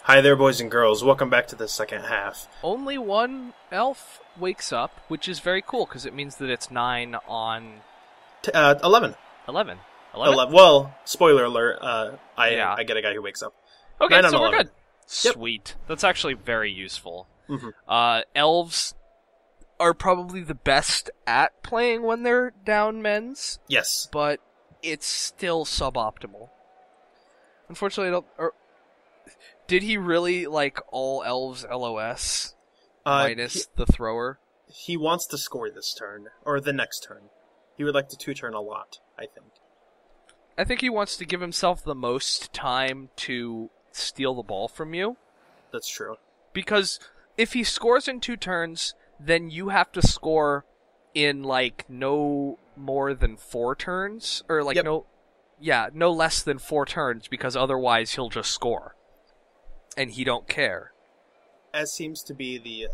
Hi there, boys and girls. Welcome back to the second half. Only one elf wakes up, which is very cool because it means that it's 9 on 11. 11. 11. Well, spoiler alert, I get a guy who wakes up. Okay, 9 on so we're 11. good. Sweet. That's actually very useful. Mm-hmm. Elves are probably the best at playing when they're down men's, Yes. but it's still suboptimal. Unfortunately, did he really like all elves LOS minus the thrower? He wants to score this turn, or the next turn. He would like to two-turn a lot, I think. I think he wants to give himself the most time to steal the ball from you. That's true. Because if he scores in 2 turns, then you have to score in, no more than 4 turns. Or, no less than 4 turns, because otherwise he'll just score. And he don't care. As seems to be the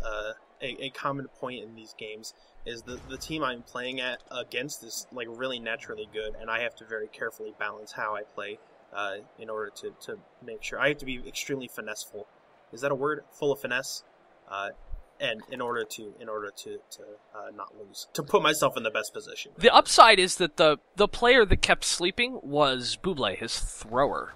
a common point in these games, is the team I'm playing against is really naturally good, and I have to very carefully balance how I play in order to make sure. I have to be extremely finesseful. Is that a word? Full of finesse, and in order to not lose, to put myself in the best position. The upside is that the player that kept sleeping was Buble, his thrower.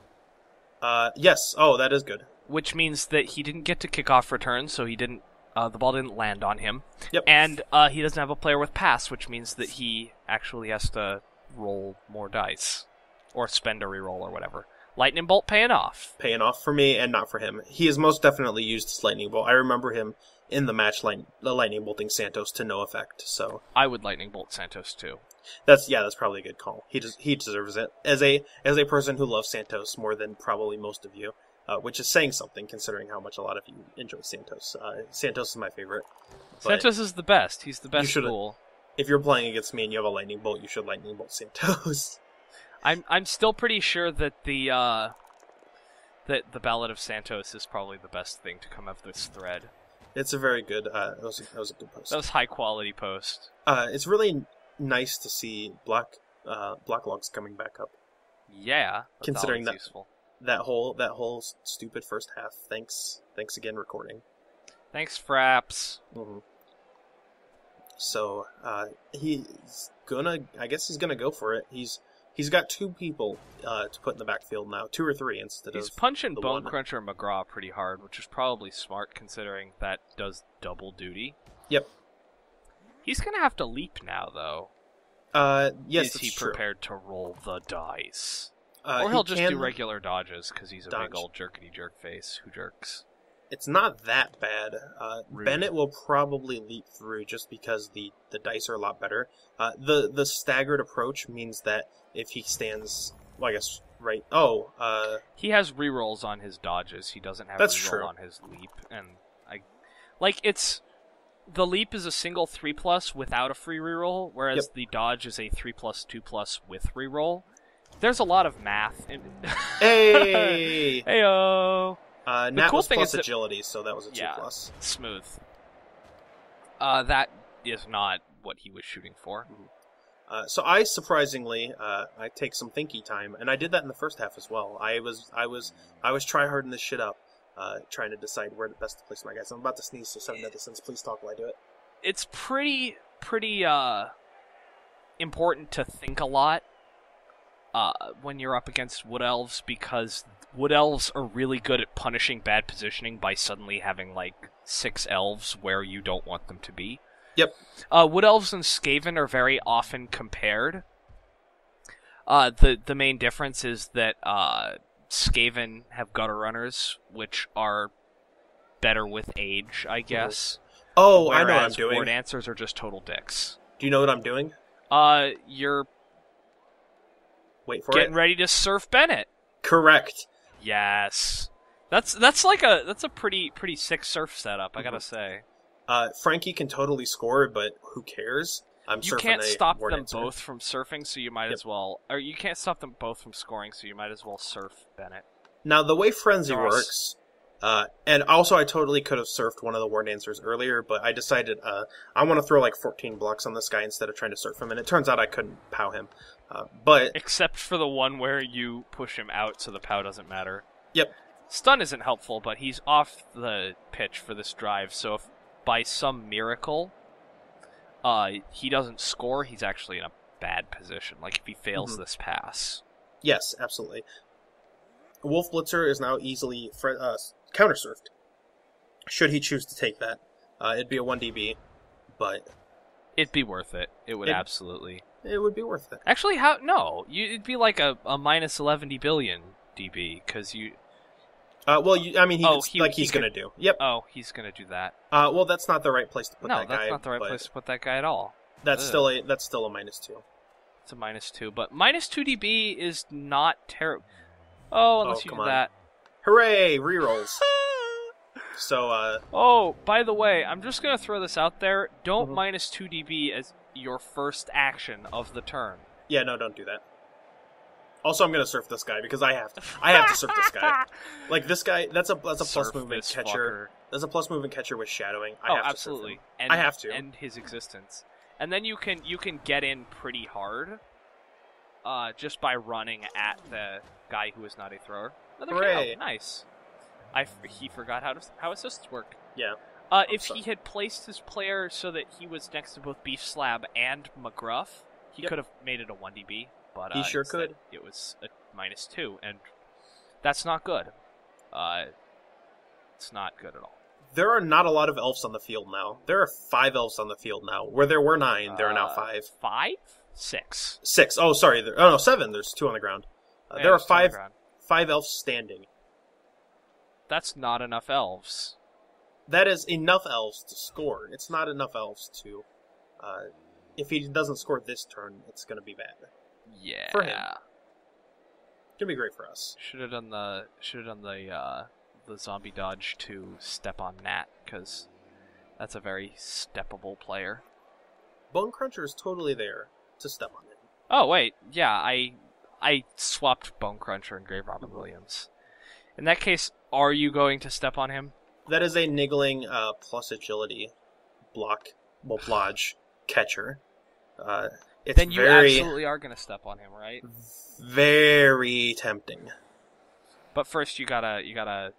Yes. Oh, that is good. Which means that he didn't get to kick off return, so he didn't. The ball didn't land on him. Yep. And he doesn't have a player with pass, which means that he actually has to roll more dice. Or spend a reroll or whatever. Lightning Bolt paying off. Paying off for me and not for him. He has most definitely used his Lightning Bolt. I remember him in the match the Lightning Bolting Santos to no effect, so... I would Lightning Bolt Santos too. That's probably a good call. He deserves it. As a person who loves Santos more than probably most of you, which is saying something considering how much a lot of you enjoy Santos. Santos is my favorite. Santos is the best. He's the best fool. If you're playing against me and you have a Lightning Bolt, you should Lightning Bolt Santos. I'm still pretty sure that the Ballad of Santos is probably the best thing to come of this thread. It's a very good. That was a good post. That was high quality post. It's really nice to see block logs coming back up. Yeah, considering that useful. that whole stupid first half. Thanks again, recording. Thanks, Fraps. Mm-hmm. So he's gonna. I guess he's gonna go for it. He's got 2 people to put in the backfield now, 2 or 3 instead of He's punching Bone one. Cruncher McGraw pretty hard, which is probably smart considering that does double duty. Yep. He's gonna have to leap now, though. Yes, is he true. prepared to roll the dice? Or he'll just do regular dodges because he's a big old jerkety jerk face who jerks. It's not that bad. Bennett will probably leap through just because the dice are a lot better. The staggered approach means that if he stands, well, I guess, right... he has rerolls on his dodges. He doesn't have that's reroll true. on his leap. And the leap is a single 3+ without a free reroll, whereas the dodge is a 3+, 2+ with reroll. There's a lot of math in it. Hey! Heyo! Nat cool was thing plus is agility, so that was a 2+. Smooth. That is not what he was shooting for. So I surprisingly, I take some thinky time, and I did that in the first half as well. I was try-harding this shit up, trying to decide where to best to place my guys. I'm about to sneeze, so 7 medicines, please talk while I do it. It's pretty important to think a lot when you're up against Wood Elves, because Wood Elves are really good at punishing bad positioning by suddenly having 6 elves where you don't want them to be. Yep. Wood Elves and Skaven are very often compared. The main difference is that Skaven have gutter runners, which are better with age, I guess. Oh, I know what I'm doing. Whereas War Dancers are just total dicks. Do you know what I'm doing? You're Wait for getting ready to surf Bennett. Correct. Yes. That's a pretty sick surf setup, I gotta say. Frankie can totally score, but who cares? You can't stop them both from surfing, so you might as well... Or you can't stop them both from scoring, so you might as well surf Bennett. Now, the way Frenzy works... and also I totally could have surfed one of the War Dancers earlier, but I decided I want to throw 14 blocks on this guy instead of trying to surf him, and it turns out I couldn't POW him. But except for the one where you push him out so the POW doesn't matter. Yep. Stun isn't helpful, but he's off the pitch for this drive, so if by some miracle he doesn't score, he's actually in a bad position, like if he fails this pass. Yes, absolutely. Wolf Blitzer is now easily counter-surfed. Should he choose to take that. It'd be a 1dB, but... It'd be worth it. It would absolutely... It would be worth it. Actually, how? No. It'd be like a minus 11 billion dB, because you... he's going to do. Yep. Oh, he's going to do that. Well, that's not the right place to put that guy. No, that's not the right place to put that guy at all. That's still a -2. It's a -2, but -2 dB is not terrible. Oh, unless you do that. Hooray! Rerolls. So, Oh, by the way, I'm just going to throw this out there. Don't -2 dB as your first action of the turn. Yeah, no, don't do that. Also, I'm going to surf this guy because I have to surf this guy. Like, this guy, that's a plus movement catcher. That's a plus movement catcher with shadowing. I have absolutely. To surf him. I have to. End his existence. And then you can get in pretty hard just by running at the guy who is not a thrower. Another KO. Nice. He forgot how assists work. Yeah. If he had placed his player so that he was next to both Beef Slab and McGruff, he could have made it a 1dB. But he sure could. It was a -2, and that's not good. It's not good at all. There are not a lot of elves on the field now. There are 5 elves on the field now. Where there were 9, there are now 5. 5? 6. 6. Oh, sorry. 7. There's 2 on the ground. There are 5 elves standing. That's not enough elves. That is enough elves to score. It's not enough elves to... if he doesn't score this turn, it's going to be bad. Yeah. For him. It's going to be great for us. Should have done the zombie dodge to step on Nat, because that's a very steppable player. Bone Cruncher is totally there to step on him. Oh, wait. Yeah, I swapped Bone Cruncher and Grave Robber Williams. In that case, are you going to step on him? That is a niggling plus agility blodge catcher. Then you absolutely are going to step on him, right? Very tempting. But first, you gotta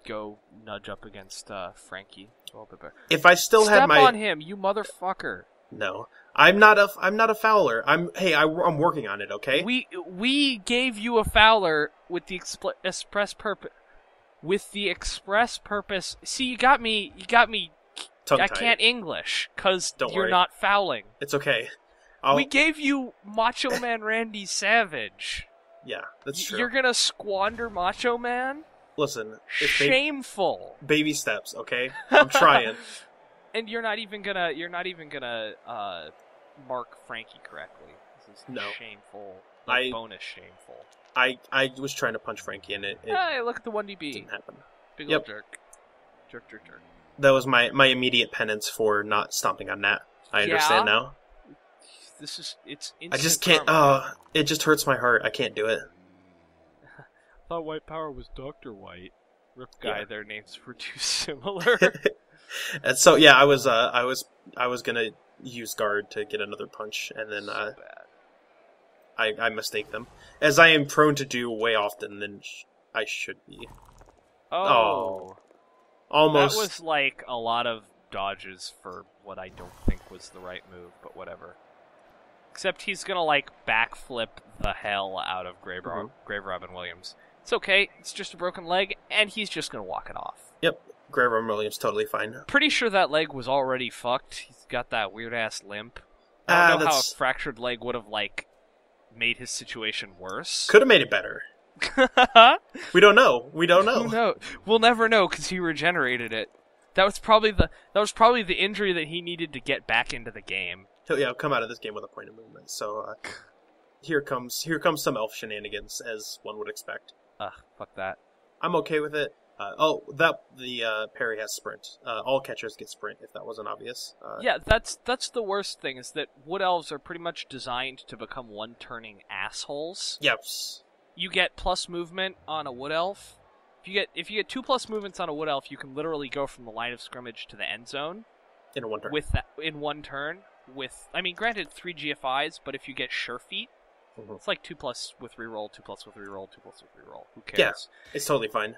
go nudge up against Frankie a little bit better. If I still had my step on him, you motherfucker. No, I'm not a fouler. I'm working on it. Okay. We gave you a fouler with the express purpose. With the express purpose. See, you got me. Tongue-tied. I can't English because you're worry. not fouling. It's okay. We gave you Macho Man Randy Savage. Yeah, that's true. You're gonna squander Macho Man? Listen, shameful. Baby steps, okay? I'm trying. And you're not even gonna mark Frankie correctly. This is shameful. Bonus shameful. I was trying to punch Frankie and it hey, look at the 1dB. Didn't happen. Big old jerk. Jerk. That was my immediate penance for not stomping on Nat. I understand now. It's I just can't. It just hurts my heart. I can't do it. I thought White Power was Dr. White. Rip guy, yeah. Their names were too similar. And so yeah, I was gonna use guard to get another punch, and then so bad. I mistake them, as I am prone to do way often than I should be. Oh. Almost. That was like a lot of dodges for what I don't think was the right move, but whatever. Except he's gonna like backflip the hell out of Grave Robin Williams. It's okay, it's just a broken leg, and he's just gonna walk it off. Yep, Grave Robin Williams totally fine. Pretty sure that leg was already fucked. He's got that weird ass limp. I don't know how a fractured leg would have like made his situation worse. Could have made it better. We don't know. No, we'll never know because he regenerated it. That was probably the injury that he needed to get back into the game. He'll come out of this game with a point of movement. So here comes some elf shenanigans, as one would expect. Fuck that. I'm okay with it. The parry has sprint. All catchers get sprint, if that wasn't obvious. Yeah, that's the worst thing, is that Wood Elves are pretty much designed to become one-turning assholes. Yes. You get plus movement on a Wood Elf. If you get 2 plus movements on a Wood Elf, you can literally go from the line of scrimmage to the end zone. In one turn. In one turn. Granted 3 GFIs, but if you get Sure Feet, Mm-hmm. It's like 2 plus with reroll, 2 plus with reroll, 2 plus with reroll. Who cares? Yeah, it's totally fine.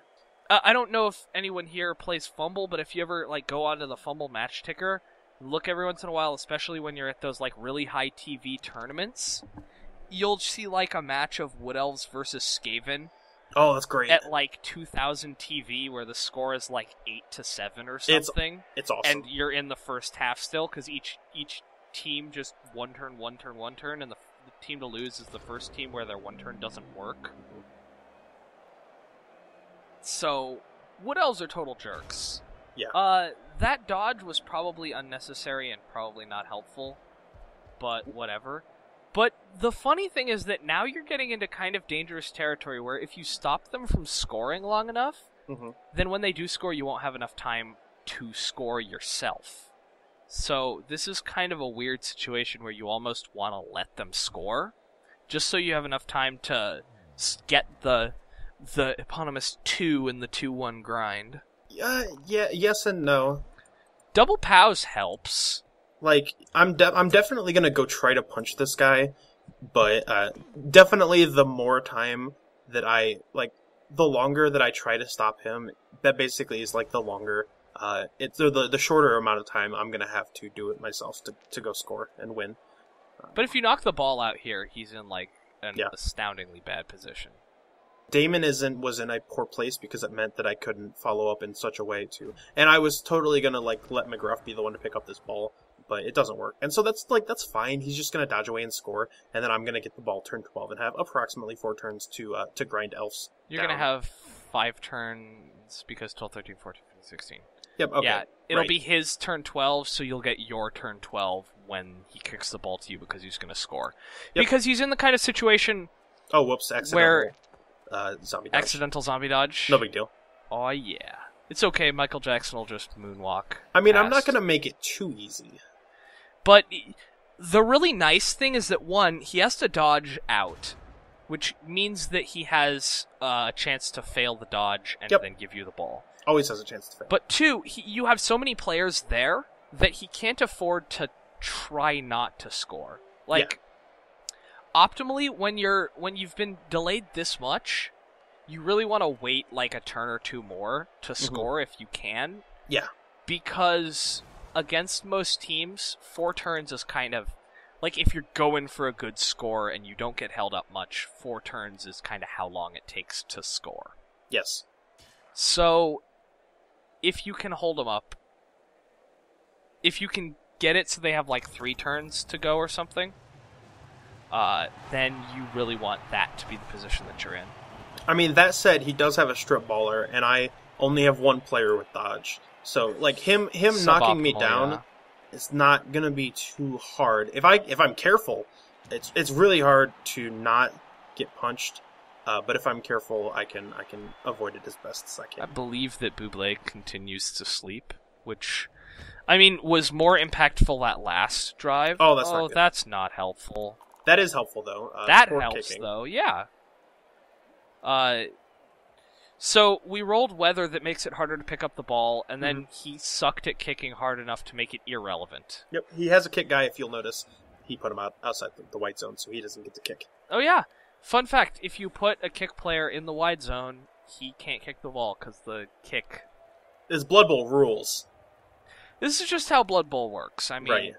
I don't know if anyone here plays Fumble, but if you ever like go onto the Fumble match ticker, look every once in a while, especially when you're at those like really high TV tournaments, you'll see like a match of Wood Elves versus Skaven. Oh, that's great. At like 2000 TV, where the score is like 8-7 or something. It's awesome. And you're in the first half still, because each team just one turn, and the team to lose is the first team where their one turn doesn't work. So, Wood Elves are total jerks. Yeah. That dodge was probably unnecessary and probably not helpful, but whatever. But the funny thing is that now you're getting into kind of dangerous territory where if you stop them from scoring long enough, then when they do score, you won't have enough time to score yourself. So this is kind of a weird situation where you almost want to let them score, just so you have enough time to get the eponymous 2 in the 2-1 grind. Yeah, yes and no. Double POWs helps. Like, I'm definitely gonna go try to punch this guy, but definitely the more time that the longer that I try to stop him, that basically is like the longer, it's the shorter amount of time I'm gonna have to do it myself to go score and win. But if you knock the ball out here, he's in like an astoundingly bad position. Damon was in a poor place because it meant that I couldn't follow up in such a way too, and I was totally gonna like let McGruff be the one to pick up this ball, but it doesn't work. And so that's fine. He's just gonna dodge away and score, and then I'm gonna get the ball turn 12 and have approximately 4 turns to grind elves. You're down. Gonna have 5 turns because 12, 13, 14, 15, 16. Yep. Okay. Yeah, it'll be his turn 12, so you'll get your turn 12 when he kicks the ball to you because he's gonna score. Yep. Because he's in the kind of situation. Oh, whoops! Accidental. Where zombie dodge. Accidental zombie dodge. No big deal. Oh yeah, it's okay. Michael Jackson will just moonwalk. I mean, past. I'm not gonna make it too easy. But the really nice thing is that, one, he has to dodge out, which means that he has a chance to fail the dodge and then give you the ball. Always has a chance to fail. But two, you have so many players there that he can't afford to try not to score. Optimally, when you've been delayed this much, you really want to wait like a turn or two more to score if you can. Yeah. Because against most teams, 4 turns is kind of like if you're going for a good score and you don't get held up much, 4 turns is kind of how long it takes to score. Yes. So if you can hold them up, if you can get it so they have like 3 turns to go or something, then you really want that to be the position that you're in. I mean, that said, he does have a strip baller, and I only have one player with dodge. So, like, him knocking me down is not gonna be too hard. If I'm careful, it's really hard to not get punched. But if I'm careful, I can avoid it as best as I can. I believe that Buble continues to sleep, which, I mean, was more impactful that last drive. Oh, that's not good. That's not helpful. That is helpful, though. That helps, kicking. Though, yeah. So we rolled weather that makes it harder to pick up the ball, and then he sucked at kicking hard enough to make it irrelevant. Yep, he has a kick guy, if you'll notice. He put him outside the white zone, so he doesn't get to kick. Oh, yeah. Fun fact, if you put a kick player in the wide zone, he can't kick the ball, because the kick... It's Blood Bowl rules. This is just how Blood Bowl works. I mean, right.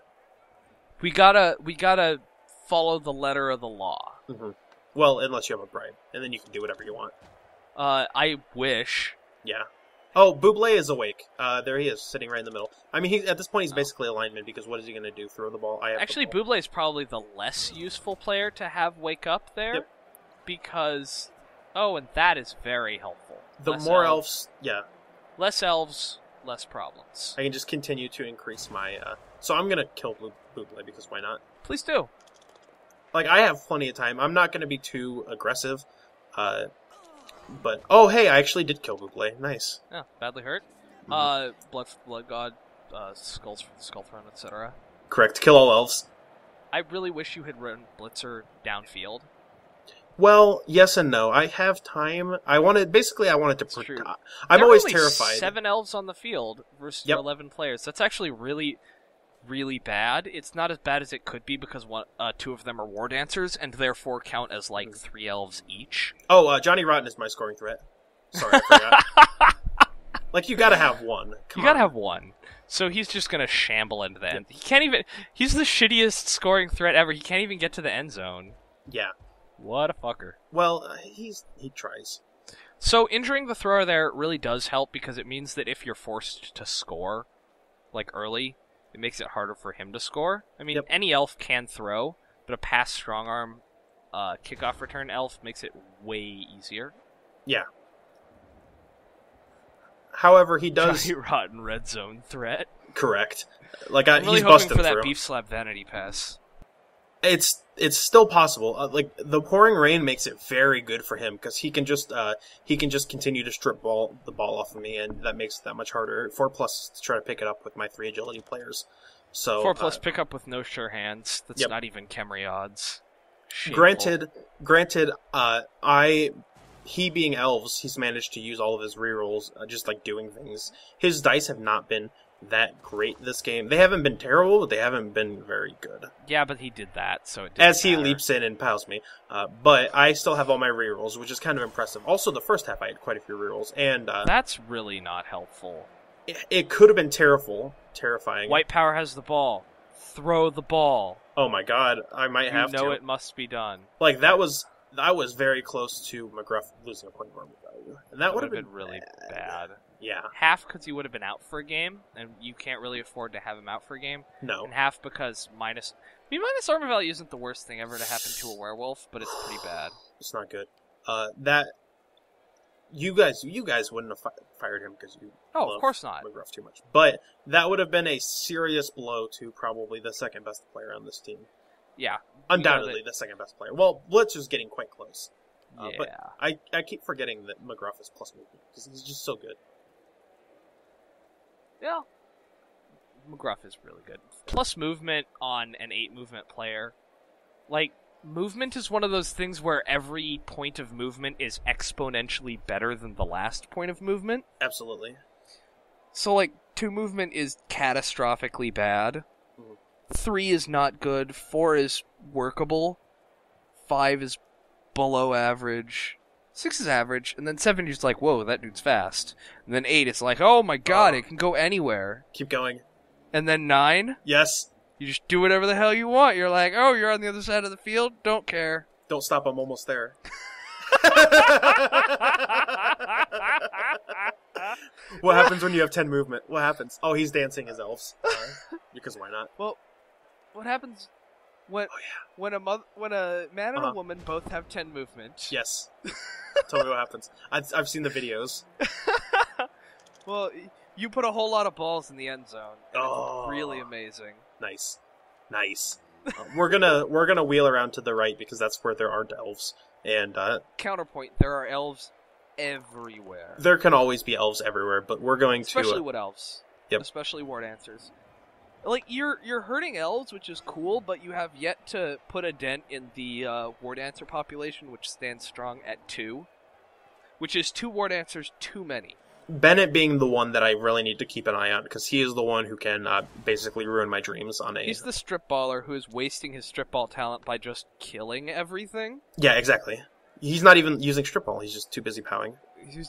we gotta follow the letter of the law. Mm-hmm. Well, unless you have a bribe, and then you can do whatever you want. I wish. Yeah. Oh, Buble is awake. There he is, sitting right in the middle. I mean, at this point, he's basically a lineman, because what is he going to do? Throw the ball? Actually, Buble is probably the less useful player to have wake up there. Yep. Because, and that is very helpful. The more elves, yeah. Less elves, less problems. I can just continue to increase my... So I'm going to kill Buble, because why not? Please do. Like, I have plenty of time. I'm not going to be too aggressive. But, oh, hey, I actually did kill Buble. Nice. Yeah, badly hurt. Blood God, Skulls for the Skull Throne, etc. Correct. Kill all elves. I really wish you had run Blitzer downfield. Well, yes and no. I have time. I wanted to... I'm there always are only terrified. 7 elves on the field versus 11 players. That's actually really, really bad. It's not as bad as it could be because two of them are War Dancers and therefore count as like 3 elves each. Oh, Johnny Rotten is my scoring threat. Sorry, I forgot. Like, you gotta have one. You gotta have one. So he's just gonna shamble into the end. He can't even... He's the shittiest scoring threat ever. He can't even get to the end zone. Yeah. What a fucker. Well, he tries. So injuring the thrower there really does help because it means that if you're forced to score, like early, it makes it harder for him to score. I mean, any elf can throw, but a pass strong arm kickoff return elf makes it way easier. Yeah. However, he does... Johnny Rotten red zone threat. Correct. Like, I'm really he's hoping busting for that through. beef slap vanity pass. It's still possible. Like, the pouring rain makes it very good for him because he can just continue to strip the ball off of me, and that makes it that much harder. 4+ to try to pick it up with my 3 agility players. So 4+ pick up with no sure hands. That's not even Khemri odds. Shameful. Granted, he being elves, he's managed to use all of his rerolls, just like doing things. His dice have not been that great this game. They haven't been terrible, but they haven't been very good. Yeah, but he did that, so it didn't As he matter. leaps in and pows me. But I still have all my rerolls, which is kind of impressive. Also, the first half I had quite a few rerolls, and that's really not helpful. It could have been terrifying. White power has the ball. Throw the ball. Oh my god, I might have to. You know it must be done. Like, that was very close to McGruff losing a point of armor value. And that would have been really bad. Yeah. Half because he would have been out for a game, and you can't really afford to have him out for a game. No. And half because minus armor value isn't the worst thing ever to happen to a werewolf, but it's pretty bad. It's not good. You guys wouldn't have fired him because you love of course not. McGruff too much. But that would have been a serious blow to probably the second best player on this team. Yeah. Undoubtedly the second best player. Well, Blitz is getting quite close. Yeah. But I keep forgetting that McGruff is plus movement because he's just so good. Yeah. McGruff is really good. Plus movement on an 8 movement player. Like, movement is one of those things where every point of movement is exponentially better than the last point of movement. Absolutely. So, like, 2 movement is catastrophically bad. 3 is not good. 4 is workable. 5 is below average. 6 is average. And then 7 you're just like, whoa, that dude's fast. And then 8 it's like, oh my god, it can go anywhere. Keep going. And then 9? Yes. You just do whatever the hell you want. You're like, oh, you're on the other side of the field? Don't care. Don't stop, I'm almost there. What happens when you have 10 movement? What happens? Oh, he's dancing his elves. Because why not? Well, what happens when when a man and a woman both have 10 movement? Yes. Tell me what happens. I've seen the videos. Well, you put a whole lot of balls in the end zone. And it's really amazing. Nice. We're gonna wheel around to the right because that's where there aren't elves. And counterpoint: there are elves everywhere. There can always be elves everywhere, but we're going especially wood elves. Yep. Especially War Dancers. Like you're hurting elves, which is cool, but you have yet to put a dent in the War Dancer population, which stands strong at 2, which is 2 War Dancers too many. Bennett being the one that I really need to keep an eye on, because he is the one who can basically ruin my dreams on a... He's the strip baller who is wasting his strip ball talent by just killing everything. Yeah, exactly. He's not even using strip ball, he's just too busy powing. He's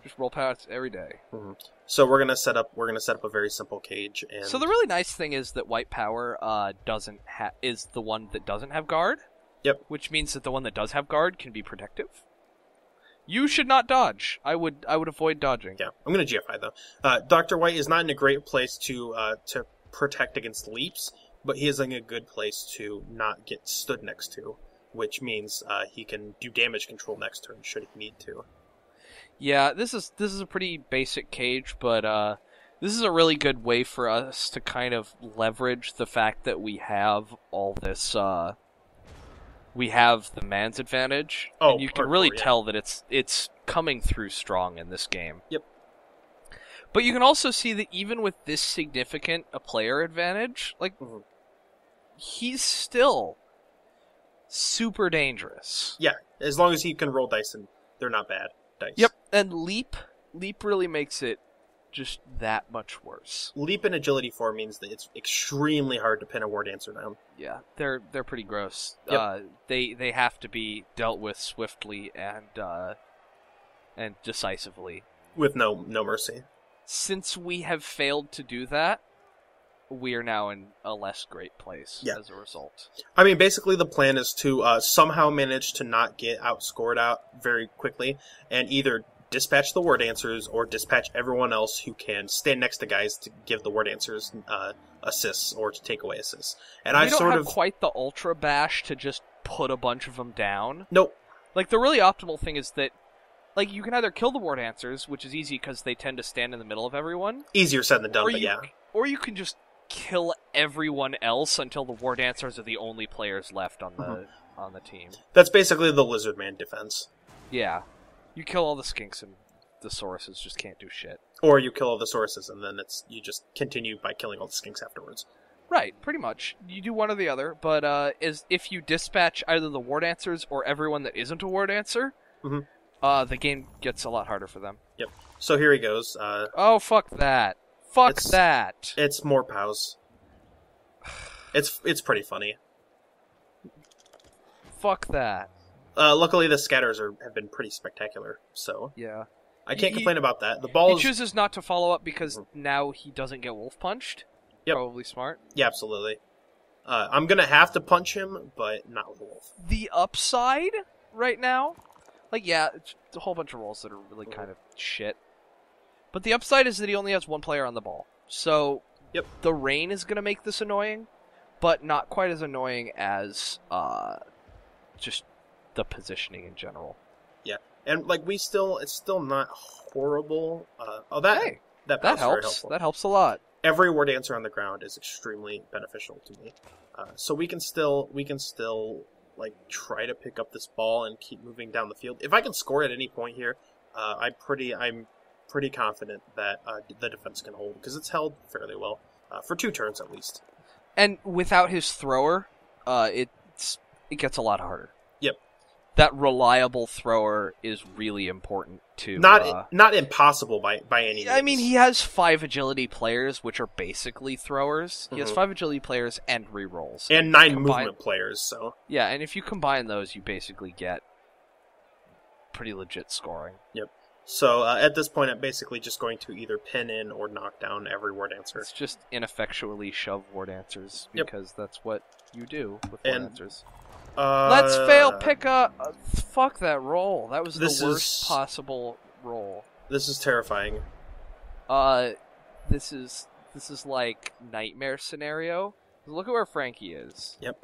just roll pats every day. Mm-hmm. So we're gonna set up a very simple cage. And so the really nice thing is that white power is the one that doesn't have guard. Yep. Which means that the one that does have guard can be protective. You should not dodge. I would avoid dodging. Yeah, I'm going to GFI, though. Dr. White is not in a great place to protect against leaps, but he is in a good place to not get stood next to, which means he can do damage control next turn, should he need to. Yeah, this is a pretty basic cage, but this is a really good way for us to kind of leverage the fact that we have all this... we have the man's advantage, and you can really tell that it's coming through strong in this game. Yep. But you can also see that even with this significant a player advantage, like, he's still super dangerous. Yeah, as long as he can roll dice, and they're not bad dice. Yep, and Leap really makes it just that much worse. Leap and Agility 4 means that it's extremely hard to pin a War Dancer down. Yeah, they're pretty gross. Yep. They have to be dealt with swiftly and decisively. With no mercy. Since we have failed to do that, we are now in a less great place as a result. I mean, basically the plan is to somehow manage to not get outscored out very quickly, and either dispatch the War Dancers or dispatch everyone else who can stand next to guys to give the War Dancers assists or to take away assists. And we don't have quite the Ultra Bash to just put a bunch of them down. Nope. Like, the really optimal thing is that, like, you can either kill the War Dancers, which is easy because they tend to stand in the middle of everyone. Easier said than done, but yeah. Or you can just kill everyone else until the War Dancers are the only players left on the team. That's basically the Lizard Man defense. Yeah. You kill all the skinks and the Sauruses just can't do shit. Or you kill all the Sauruses and then you just continue by killing all the skinks afterwards. Right, pretty much. You do one or the other, but if you dispatch either the War Dancers or everyone that isn't a War Dancer, the game gets a lot harder for them. Yep. So here he goes. Oh, fuck that. Fuck that. It's more POWs. It's pretty funny. Fuck that. Luckily, the scatters have been pretty spectacular, so yeah, I can't complain about that. The ball he chooses not to follow up because now he doesn't get wolf punched. Yep. Probably smart. Yeah, absolutely. I'm gonna have to punch him, but not with a wolf. The upside right now, it's a whole bunch of rolls that are really kind of shit. But the upside is that he only has one player on the ball, so the rain is gonna make this annoying, but not quite as annoying as just the positioning in general. Yeah, and it's still not horrible. That helps. Very helpful. That helps a lot. Every War Dancer on the ground is extremely beneficial to me. So we can still try to pick up this ball and keep moving down the field. If I can score at any point here, I'm pretty confident that the defense can hold because it's held fairly well for 2 turns at least. And without his thrower, it gets a lot harder. Yep. That reliable thrower is really important to... Not impossible by any means. I mean, he has 5 agility players, which are basically throwers. He has 5 agility players and rerolls. And 9 movement players, so... Yeah, and if you combine those, you basically get pretty legit scoring. Yep. So, at this point, I'm basically just going to either pin in or knock down every War Dancer. It's just ineffectually shove War Dancers, because that's what you do with War Dancers. Let's fail pick up. Fuck that roll. That was the worst possible roll. This is terrifying. This is like nightmare scenario. Look at where Frankie is. Yep.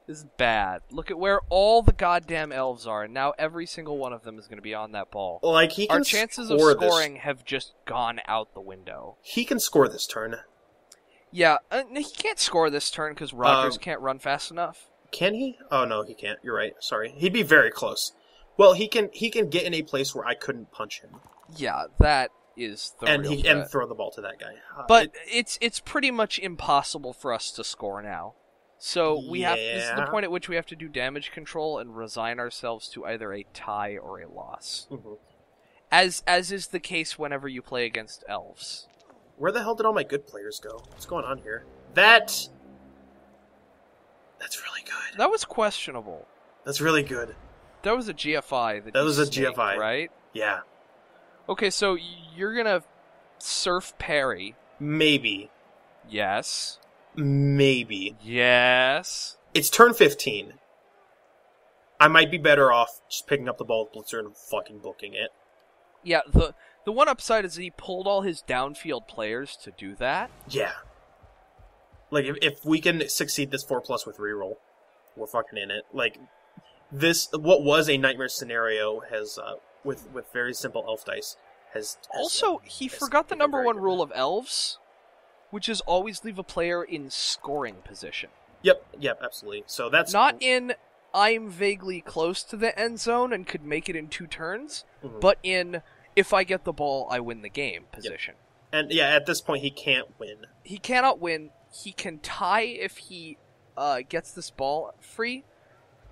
This is bad. Look at where all the goddamn elves are, and now every single one of them is going to be on that ball. Our chances of scoring have just gone out the window. He can score this turn. Yeah, he can't score this turn because Rogers can't run fast enough. Can he? Oh no, he can't. You're right. Sorry. He'd be very close. Well, he can get in a place where I couldn't punch him. Yeah, that is the real threat. And throw the ball to that guy. But it's pretty much impossible for us to score now. So this is the point at which we have to do damage control and resign ourselves to either a tie or a loss. Mm-hmm. As is the case whenever you play against elves. Where the hell did all my good players go? What's going on here? That's really good. That was questionable. That's really good. That was a GFI. That was a GFI. Right? Yeah. Okay, so you're gonna surf parry. Maybe. Yes. Maybe. Yes. It's turn 15. I might be better off just picking up the ball with Blitzer and fucking booking it. Yeah, the one upside is that he pulled all his downfield players to do that. Yeah. Like, if we can succeed this 4+ with reroll, we're fucking in it. Like, what was a nightmare scenario has, with very simple elf dice, has also, he forgot the number 1 rule of elves, which is always leave a player in scoring position. Yep, absolutely. So that's... Not in, I'm vaguely close to the end zone and could make it in 2 turns, but in, if I get the ball, I win the game position. Yep. And, at this point, he can't win. He cannot win. He can tie if he gets this ball free.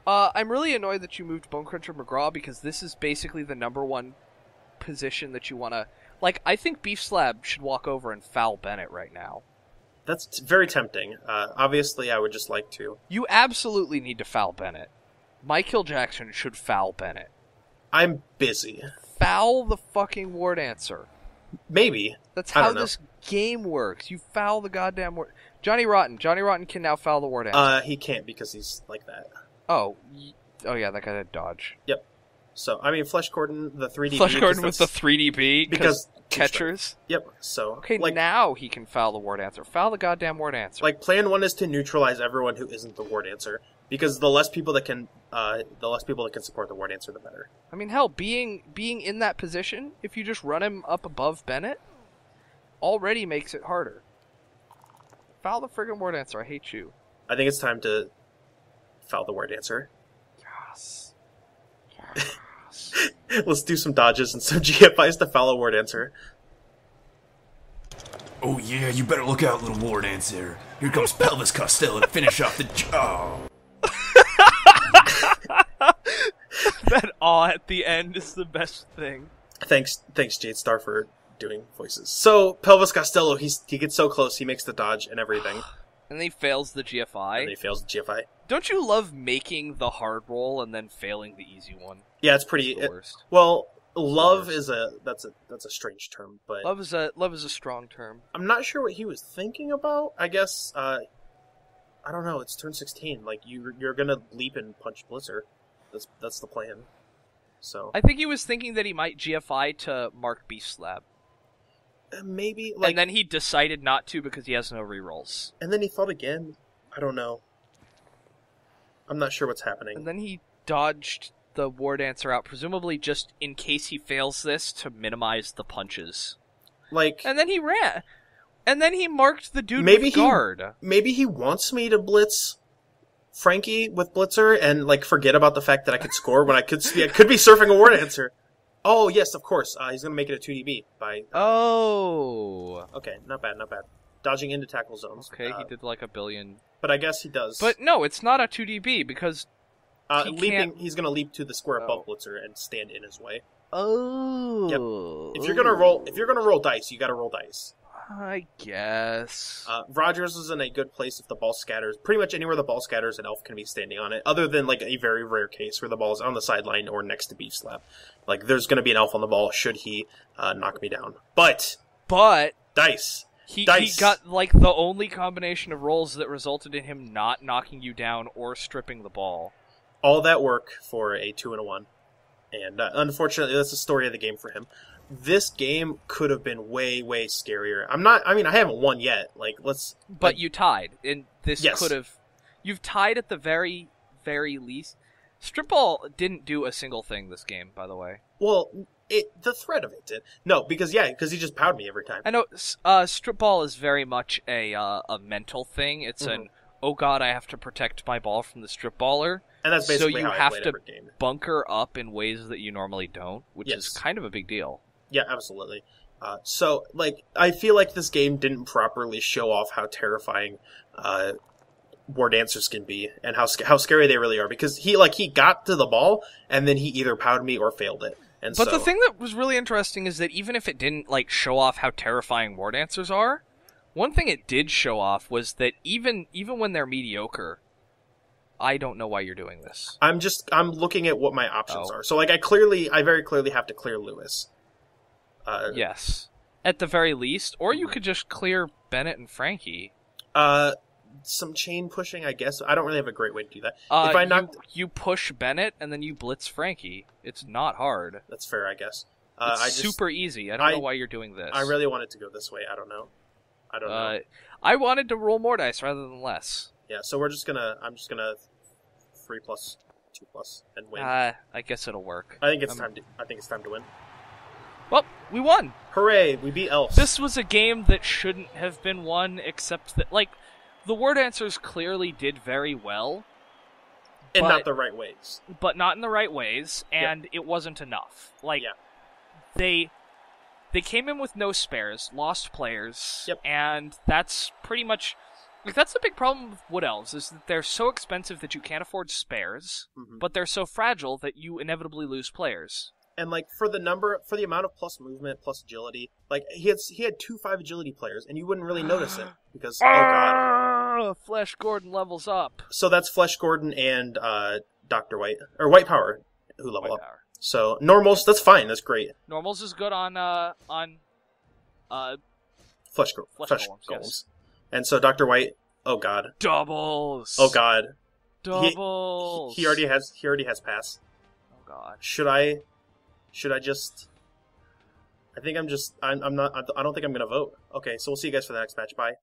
I'm really annoyed that you moved Bonecruncher McGraw because this is basically the number 1 position that you want to... Like, I think Beef Slab should walk over and foul Bennett right now. That's very tempting. Obviously, I would just like to. You absolutely need to foul Bennett. Michael Jackson should foul Bennett. I'm busy. Foul the fucking War Dancer. Maybe. That's how this game works. You foul the goddamn War... Johnny Rotten. Johnny Rotten can now foul the War Dancer. He can't because he's like that. Oh yeah, that guy had dodge. Yep. So, I mean, Flesh Gordon, the 3D Flesh Gordon with the 3DB because catchers. Yep. So, okay, now he can foul the War Dancer. Foul the goddamn War Dancer. Like, plan 1 is to neutralize everyone who isn't the War Dancer, because the less people that can support the War Dancer, the better. I mean, hell, being in that position, if you just run him up above Bennett, already makes it harder. Foul the friggin' War Dancer. I hate you. I think it's time to foul the War Dancer. Yes. Let's do some dodges and some GFIs to foul a War Dancer. Oh yeah, you better look out, little War Dancer. Here comes Pelvis Costello to finish off the job. That awe at the end is the best thing. Thanks, Jade Star, for doing voices. So, Pelvis Costello, he gets so close, he makes the dodge and everything. And then he fails the GFI. And then he fails the GFI. Don't you love making the hard roll and then failing the easy one? Yeah, it's pretty... the worst. Well, love is that's a strange term, but... Love is a strong term. I'm not sure what he was thinking about. I guess, I don't know, it's turn 16. Like, you're gonna leap and punch Blitzer. That's the plan. So... I think he was thinking that he might GFI to mark Beef Slab. Maybe, like... And then he decided not to because he has no rerolls. And then he thought again. I don't know. I'm not sure what's happening. And then he dodged the War Dancer out, presumably just in case he fails this to minimize the punches. Like... And then he ran. And then he marked the dude with guard. Maybe he wants me to blitz Frankie with Blitzer and, like, forget about the fact that I could score when I could be surfing a War Dancer. Oh, yes, of course. He's going to make it a 2DB by... Oh. Okay, not bad. Dodging into tackle zones. Okay, he did like a billion. But I guess he does. But no, it's not a 2DB because he's going to leap to the square above Blitzer and stand in his way. Oh. Yep. If you're going to roll dice, you got to roll dice. I guess. Rogers is in a good place if the ball scatters. Pretty much anywhere the ball scatters, an elf can be standing on it, other than like a very rare case where the ball is on the sideline or next to Beef Slab. Like, there's going to be an elf on the ball should he knock me down. But dice. He got like the only combination of rolls that resulted in him not knocking you down or stripping the ball. All that work for a 2 and a 1. And unfortunately, that's the story of the game for him. This game could have been way, way scarier. I haven't won yet. But you tied. And this yes. could have... You've tied at the very, very least. Strip Ball didn't do a single thing this game, by the way. Well, the threat of it did. No, because he just powed me every time. I know, Strip Ball is very much a mental thing. It's an, oh god, I have to protect my ball from the strip baller. And that's basically so you how have I played to every game. Bunker up in ways that you normally don't, which is kind of a big deal. Yeah, absolutely. So, I feel like this game didn't properly show off how terrifying War Dancers can be and how scary they really are. Because he got to the ball, and then he either powed me or failed it. But the thing that was really interesting is that even if it didn't, show off how terrifying War Dancers are, one thing it did show off was that even when they're mediocre, I don't know why you're doing this. I'm looking at what my options are. So, I very clearly have to clear Lewis. Yes. At the very least. Or you could just clear Bennett and Frankie. Some chain pushing, I guess. I don't really have a great way to do that. You push Bennett and then you blitz Frankie. It's not hard. That's fair, I guess. It's super easy. I don't know why you're doing this. I really want it to go this way. I don't know. I wanted to roll more dice rather than less. Yeah, so I'm just gonna 3+, 2+, and win. I guess it'll work. I think it's time to win. Well, we won! Hooray, we beat elves. This was a game that shouldn't have been won, except that, the War Dancers clearly did very well. In not the right ways. But not in the right ways, and it wasn't enough. They came in with no spares, lost players, and that's pretty much... that's the big problem with Wood Elves, is that they're so expensive that you can't afford spares, but they're so fragile that you inevitably lose players. And like for the amount of plus movement plus agility, like he had 2 5 agility players, and you wouldn't really notice it because oh god, Flash Gordon levels up. So that's Flesh Gordon and Dr. White or White Power who level up. So normals, that's fine, that's great. Normals is good on Flesh golems. Yes. And so Dr. White, oh god, doubles. Oh god, doubles. He already has pass. Oh god. Should I just? I think I'm not. I don't think I'm gonna vote. Okay, so we'll see you guys for the next match. Bye.